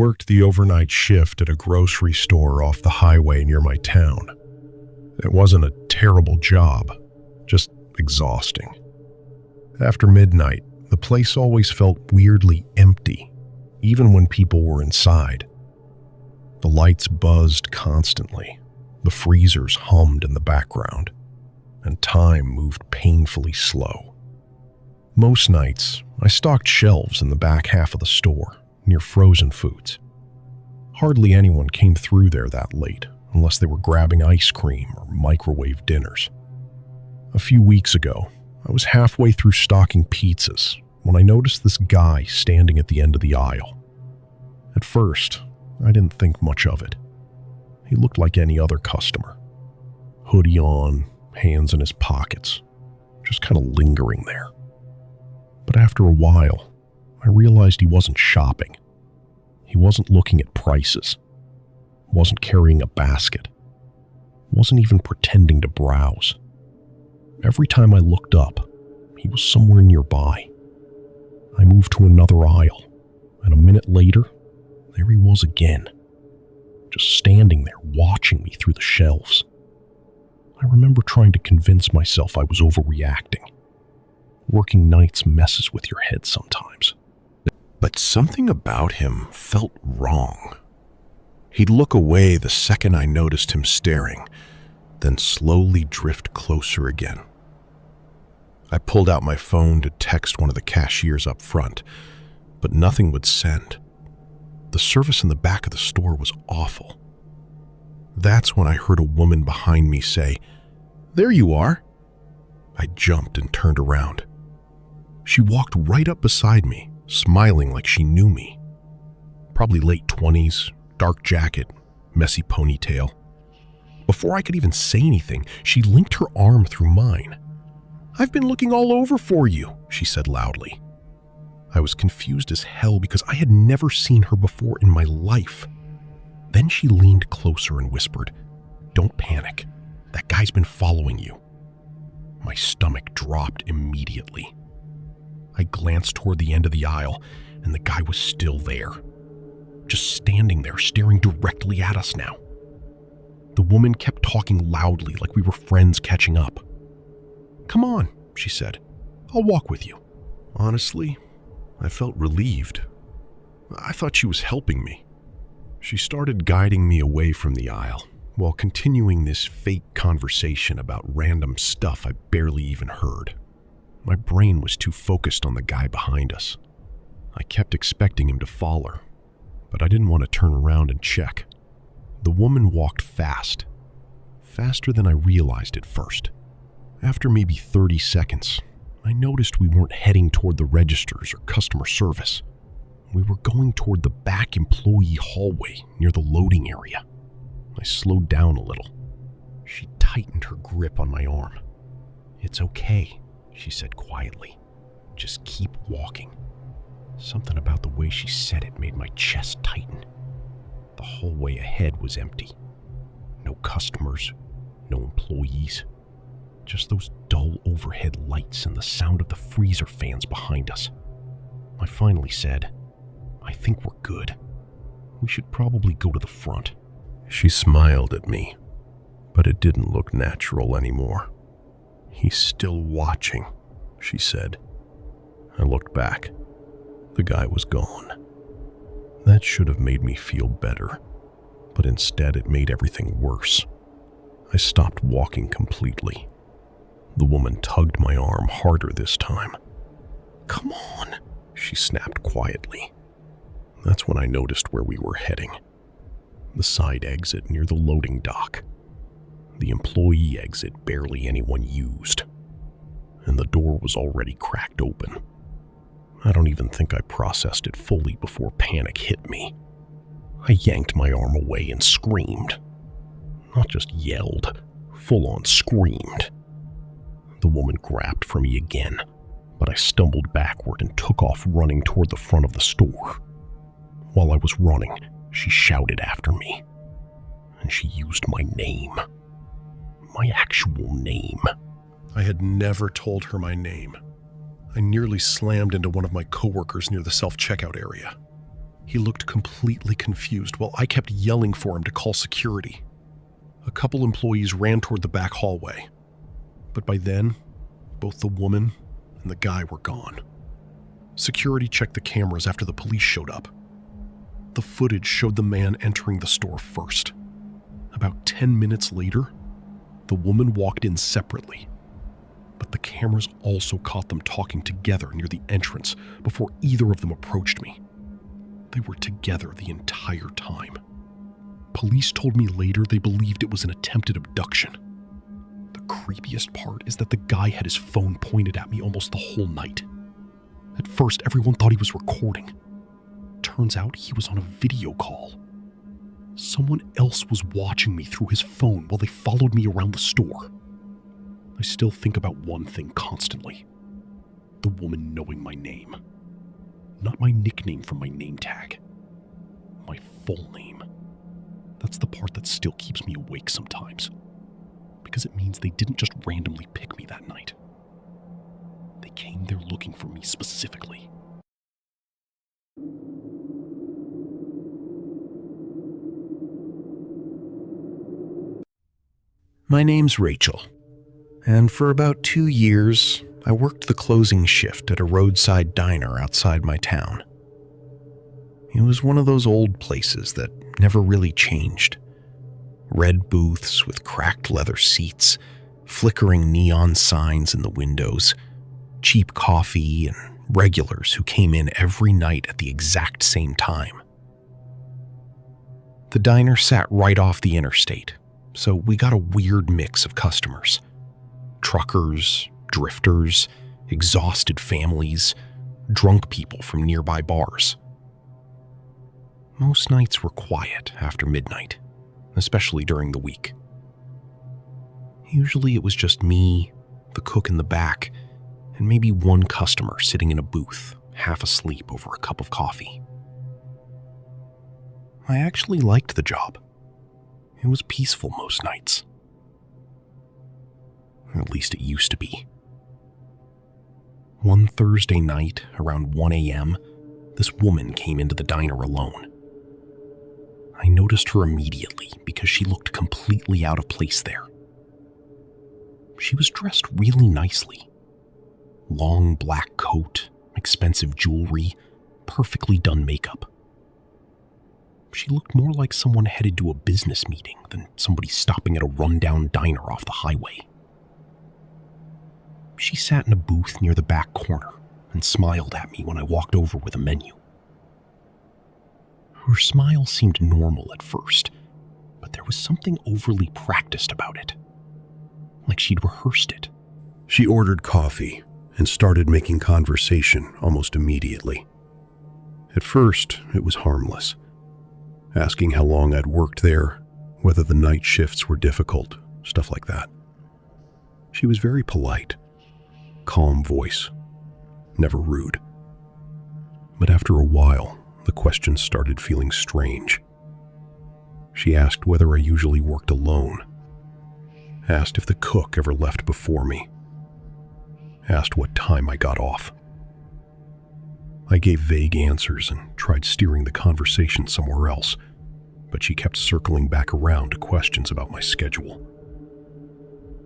worked the overnight shift at a grocery store off the highway near my town. It wasn't a terrible job, just exhausting. After midnight, the place always felt weirdly empty, even when people were inside. The lights buzzed constantly, the freezers hummed in the background, and time moved painfully slow. Most nights, I stocked shelves in the back half of the store, near frozen foods. Hardly anyone came through there that late, unless they were grabbing ice cream or microwave dinners. A few weeks ago, I was halfway through stocking pizzas when I noticed this guy standing at the end of the aisle. At first, I didn't think much of it. He looked like any other customer. Hoodie on, hands in his pockets, just kind of lingering there. But after a while, I realized he wasn't shopping. He wasn't looking at prices, wasn't carrying a basket, wasn't even pretending to browse. Every time I looked up, he was somewhere nearby. I moved to another aisle, and a minute later, there he was again, just standing there watching me through the shelves. I remember trying to convince myself I was overreacting. Working nights messes with your head sometimes. But something about him felt wrong. He'd look away the second I noticed him staring, then slowly drift closer again. I pulled out my phone to text one of the cashiers up front, but nothing would send. The service in the back of the store was awful. That's when I heard a woman behind me say, "There you are." I jumped and turned around. She walked right up beside me, smiling like she knew me. Probably late 20s, dark jacket, messy ponytail. Before I could even say anything, she linked her arm through mine. "I've been looking all over for you," she said loudly. I was confused as hell because I had never seen her before in my life. Then she leaned closer and whispered, "Don't panic. That guy's been following you." My stomach dropped immediately. I glanced toward the end of the aisle, and the guy was still there. Just standing there, staring directly at us now. The woman kept talking loudly like we were friends catching up. "Come on," she said. "I'll walk with you." Honestly, I felt relieved. I thought she was helping me. She started guiding me away from the aisle, while continuing this fake conversation about random stuff I barely even heard. My brain was too focused on the guy behind us. I kept expecting him to follow, but I didn't want to turn around and check. The woman walked fast, faster than I realized at first. After maybe 30 seconds, I noticed we weren't heading toward the registers or customer service. We were going toward the back employee hallway near the loading area. I slowed down a little. She tightened her grip on my arm. "It's okay," she said quietly. "Just keep walking." Something about the way she said it made my chest tighten. The hallway ahead was empty. No customers, no employees. Just those dull overhead lights and the sound of the freezer fans behind us. I finally said, "I think we're good. We should probably go to the front." She smiled at me, but it didn't look natural anymore. "He's still watching," she said. I looked back. The guy was gone. That should have made me feel better, but instead it made everything worse. I stopped walking completely. The woman tugged my arm harder this time. "Come on," she snapped quietly. That's when I noticed where we were heading. The side exit near the loading dock. The employee exit barely anyone used. And the door was already cracked open. I don't even think I processed it fully before panic hit me. I yanked my arm away and screamed. Not just yelled, full-on screamed. The woman grabbed for me again, but I stumbled backward and took off running toward the front of the store. While I was running, she shouted after me, and she used my name. My actual name. I had never told her my name. I nearly slammed into one of my coworkers near the self-checkout area. He looked completely confused while I kept yelling for him to call security. A couple employees ran toward the back hallway, but by then, both the woman and the guy were gone. Security checked the cameras after the police showed up. The footage showed the man entering the store first. About 10 minutes later, the woman walked in separately, but the cameras also caught them talking together near the entrance before either of them approached me. They were together the entire time. Police told me later they believed it was an attempted abduction. The creepiest part is that the guy had his phone pointed at me almost the whole night. At first, everyone thought he was recording. Turns out he was on a video call. Someone else was watching me through his phone while they followed me around the store. I still think about one thing constantly: the woman knowing my name. Not my nickname from my name tag. My full name. That's the part that still keeps me awake sometimes, because it means they didn't just randomly pick me that night. They came there looking for me specifically. My name's Rachel, and for about 2 years, I worked the closing shift at a roadside diner outside my town. It was one of those old places that never really changed. Red booths with cracked leather seats, flickering neon signs in the windows, cheap coffee, and regulars who came in every night at the exact same time. The diner sat right off the interstate, so we got a weird mix of customers. Truckers, drifters, exhausted families, drunk people from nearby bars. Most nights were quiet after midnight, especially during the week. Usually it was just me, the cook in the back, and maybe one customer sitting in a booth, half asleep over a cup of coffee. I actually liked the job. It was peaceful most nights. At least it used to be. One Thursday night, around 1 a.m., this woman came into the diner alone. I noticed her immediately because she looked completely out of place there. She was dressed really nicely. Long black coat, expensive jewelry, perfectly done makeup. She looked more like someone headed to a business meeting than somebody stopping at a rundown diner off the highway. She sat in a booth near the back corner and smiled at me when I walked over with a menu. Her smile seemed normal at first, but there was something overly practiced about it, like she'd rehearsed it. She ordered coffee and started making conversation almost immediately. At first, it was harmless, asking how long I'd worked there, whether the night shifts were difficult, stuff like that. She was very polite, calm voice, never rude. But after a while, the questions started feeling strange. She asked whether I usually worked alone, asked if the cook ever left before me, asked what time I got off. I gave vague answers and tried steering the conversation somewhere else, but she kept circling back around to questions about my schedule.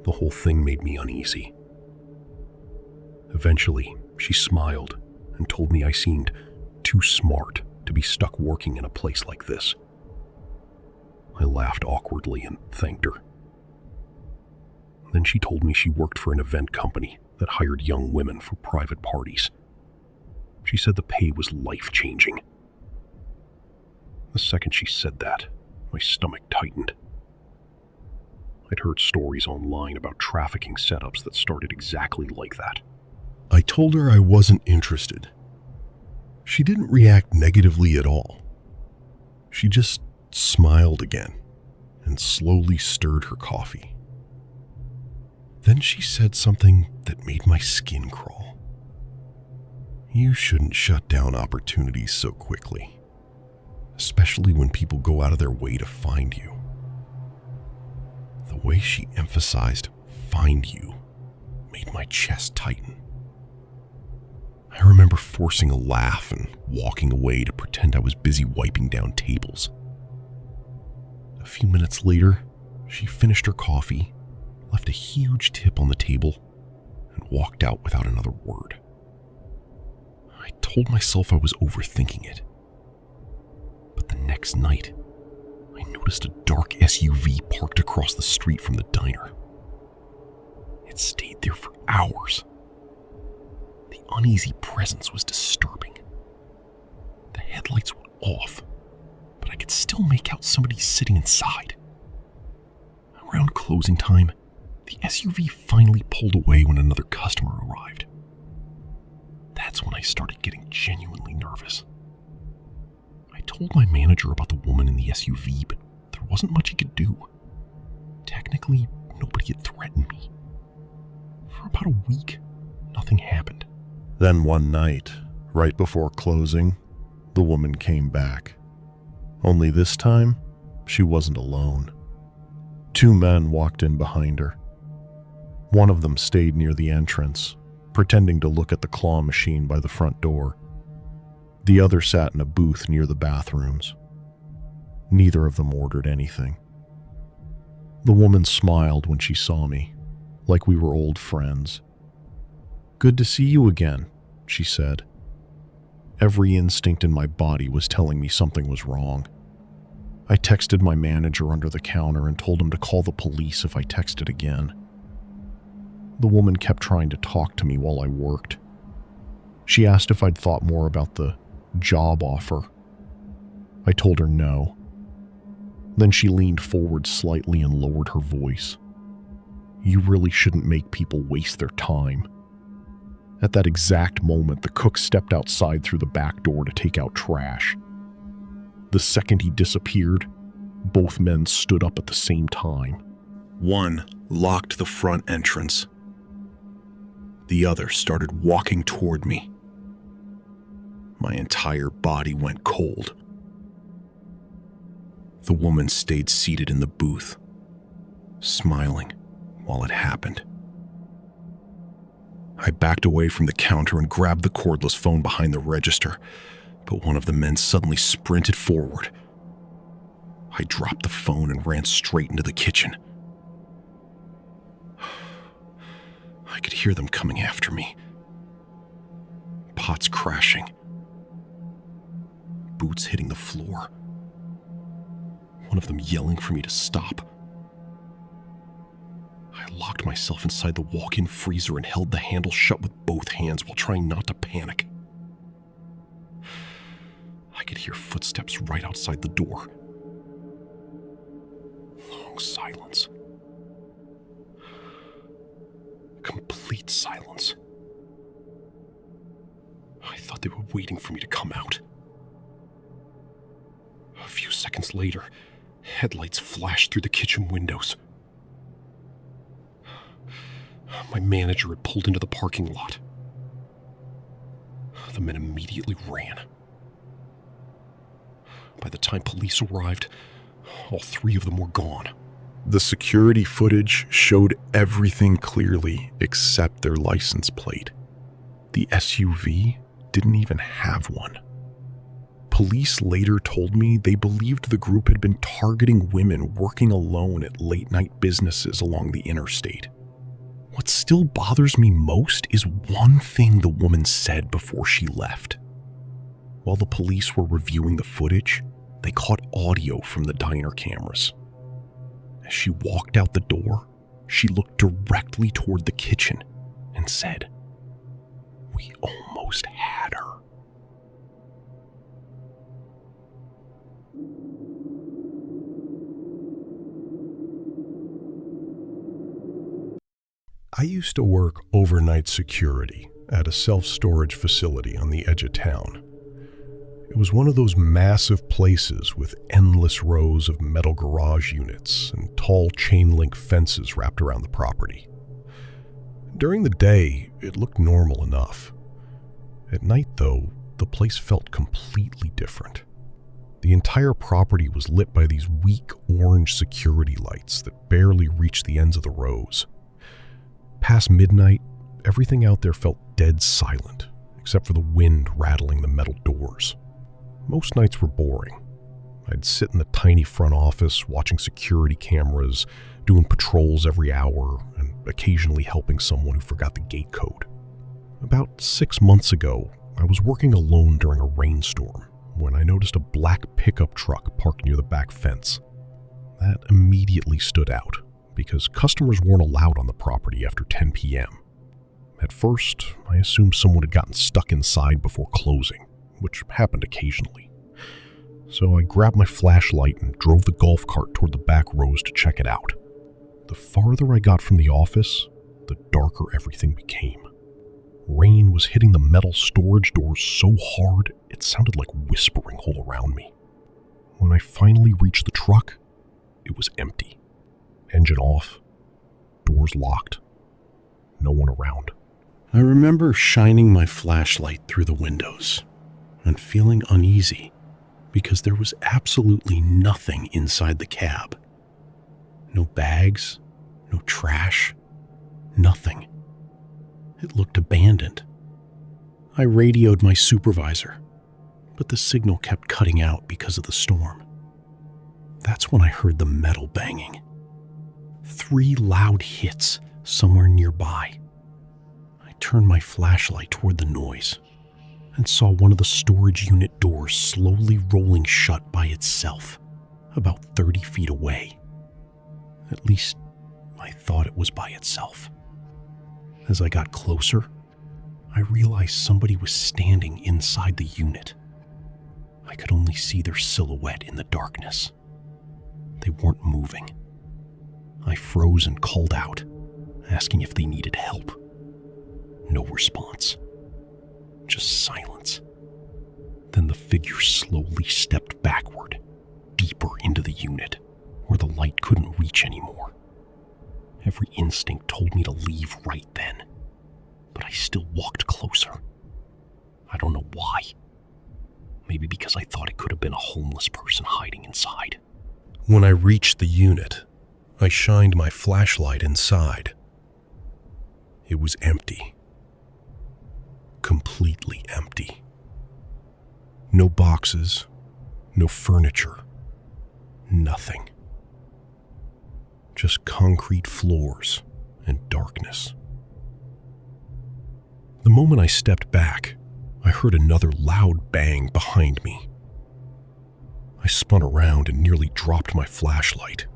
The whole thing made me uneasy. Eventually, she smiled and told me I seemed too smart to be stuck working in a place like this. I laughed awkwardly and thanked her. Then she told me she worked for an event company that hired young women for private parties. She said the pay was life-changing. The second she said that, my stomach tightened. I'd heard stories online about trafficking setups that started exactly like that. I told her I wasn't interested. She didn't react negatively at all. She just smiled again and slowly stirred her coffee. Then she said something that made my skin crawl. You shouldn't shut down opportunities so quickly, especially when people go out of their way to find you. The way she emphasized "find you" made my chest tighten. I remember forcing a laugh and walking away to pretend I was busy wiping down tables. A few minutes later, she finished her coffee, left a huge tip on the table, and walked out without another word. I told myself I was overthinking it. But the next night, I noticed a dark SUV parked across the street from the diner. It stayed there for hours. The uneasy presence was disturbing. The headlights were off, but I could still make out somebody sitting inside. Around closing time, the SUV finally pulled away when another customer arrived. That's when I started getting genuinely nervous. I told my manager about the woman in the SUV, but there wasn't much he could do. Technically, nobody had threatened me. For about a week, nothing happened. Then one night, right before closing, the woman came back. Only this time, she wasn't alone. 2 men walked in behind her. One of them stayed near the entrance, pretending to look at the claw machine by the front door. The other sat in a booth near the bathrooms. Neither of them ordered anything. The woman smiled when she saw me, like we were old friends. "Good to see you again," she said. Every instinct in my body was telling me something was wrong. I texted my manager under the counter and told him to call the police if I texted again. The woman kept trying to talk to me while I worked. She asked if I'd thought more about the job offer. I told her no. Then she leaned forward slightly and lowered her voice. "You really shouldn't make people waste their time." At that exact moment, the cook stepped outside through the back door to take out trash. The second he disappeared, both men stood up at the same time. One locked the front entrance. The other started walking toward me. My entire body went cold. The woman stayed seated in the booth, smiling while it happened. I backed away from the counter and grabbed the cordless phone behind the register, but one of the men suddenly sprinted forward. I dropped the phone and ran straight into the kitchen. I could hear them coming after me. Pots crashing. Boots hitting the floor. One of them yelling for me to stop. I locked myself inside the walk-in freezer and held the handle shut with both hands while trying not to panic. I could hear footsteps right outside the door. Long silence. Complete silence. I thought they were waiting for me to come out. A few seconds later, headlights flashed through the kitchen windows. My manager had pulled into the parking lot. The men immediately ran. By the time police arrived, all 3 of them were gone. The security footage showed everything clearly except their license plate. The SUV didn't even have one. Police later told me they believed the group had been targeting women working alone at late-night businesses along the interstate. What still bothers me most is one thing the woman said before she left. While the police were reviewing the footage, they caught audio from the diner cameras. As she walked out the door, she looked directly toward the kitchen and said, "We almost had her." I used to work overnight security at a self-storage facility on the edge of town. It was one of those massive places with endless rows of metal garage units and tall chain-link fences wrapped around the property. During the day, it looked normal enough. At night, though, the place felt completely different. The entire property was lit by these weak orange security lights that barely reached the ends of the rows. Past midnight, everything out there felt dead silent, except for the wind rattling the metal doors. Most nights were boring. I'd sit in the tiny front office watching security cameras, doing patrols every hour, and occasionally helping someone who forgot the gate code. About 6 months ago, I was working alone during a rainstorm when I noticed a black pickup truck parked near the back fence. That immediately stood out because customers weren't allowed on the property after 10 p.m. At first, I assumed someone had gotten stuck inside before closing, which happened occasionally. So I grabbed my flashlight and drove the golf cart toward the back rows to check it out. The farther I got from the office, the darker everything became. Rain was hitting the metal storage doors so hard it sounded like whispering all around me. When I finally reached the truck, it was empty. Engine off, doors locked, no one around. I remember shining my flashlight through the windows and feeling uneasy because there was absolutely nothing inside the cab. No bags, no trash, nothing. It looked abandoned. I radioed my supervisor, but the signal kept cutting out because of the storm. That's when I heard the metal banging. 3 loud hits somewhere nearby. I turned my flashlight toward the noise and saw one of the storage unit doors slowly rolling shut by itself, about 30 feet away. At least, I thought it was by itself. As I got closer, I realized somebody was standing inside the unit. I could only see their silhouette in the darkness. They weren't moving. I froze and called out, asking if they needed help. No response. Just silence. Then the figure slowly stepped backward, deeper into the unit, where the light couldn't reach anymore. Every instinct told me to leave right then, but I still walked closer. I don't know why. Maybe because I thought it could have been a homeless person hiding inside. When I reached the unit, I shined my flashlight inside. It was empty. Completely empty. No boxes, no furniture, nothing. Just concrete floors and darkness. The moment I stepped back, I heard another loud bang behind me. I spun around and nearly dropped my flashlight.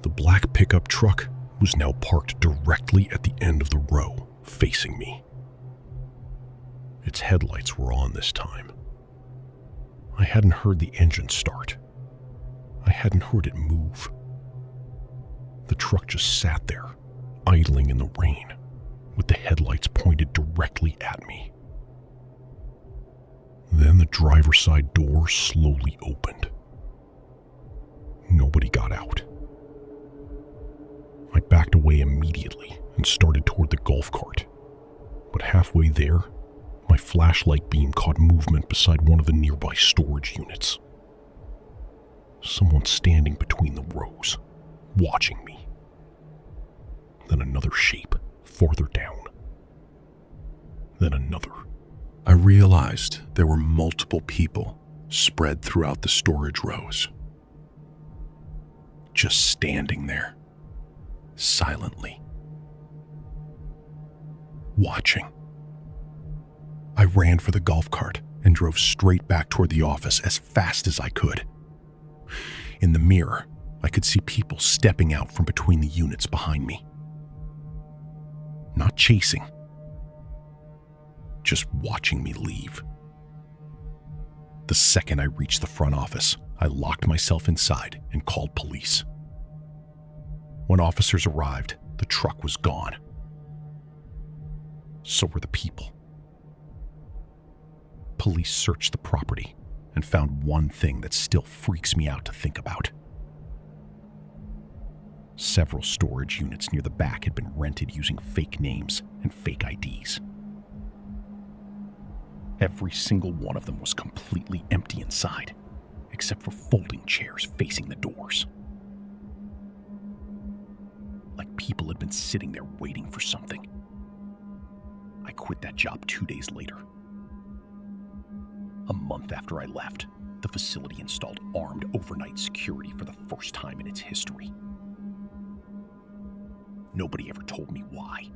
The black pickup truck was now parked directly at the end of the row, facing me. Its headlights were on this time. I hadn't heard the engine start. I hadn't heard it move. The truck just sat there, idling in the rain, with the headlights pointed directly at me. Then the driver's side door slowly opened. Nobody got out. I backed away immediately and started toward the golf cart. But halfway there, my flashlight beam caught movement beside one of the nearby storage units. Someone standing between the rows, watching me. Then another shape farther down. Then another. I realized there were multiple people spread throughout the storage rows. Just standing there, silently. Watching. I ran for the golf cart and drove straight back toward the office as fast as I could. In the mirror, I could see people stepping out from between the units behind me. Not chasing, just watching me leave. The second I reached the front office, I locked myself inside and called police. When officers arrived, the truck was gone. So were the people. Police searched the property and found one thing that still freaks me out to think about. Several storage units near the back had been rented using fake names and fake IDs. Every single one of them was completely empty inside, except for folding chairs facing the doors. Like people had been sitting there waiting for something. I quit that job 2 days later. A month after I left, the facility installed armed overnight security for the first time in its history. Nobody ever told me why.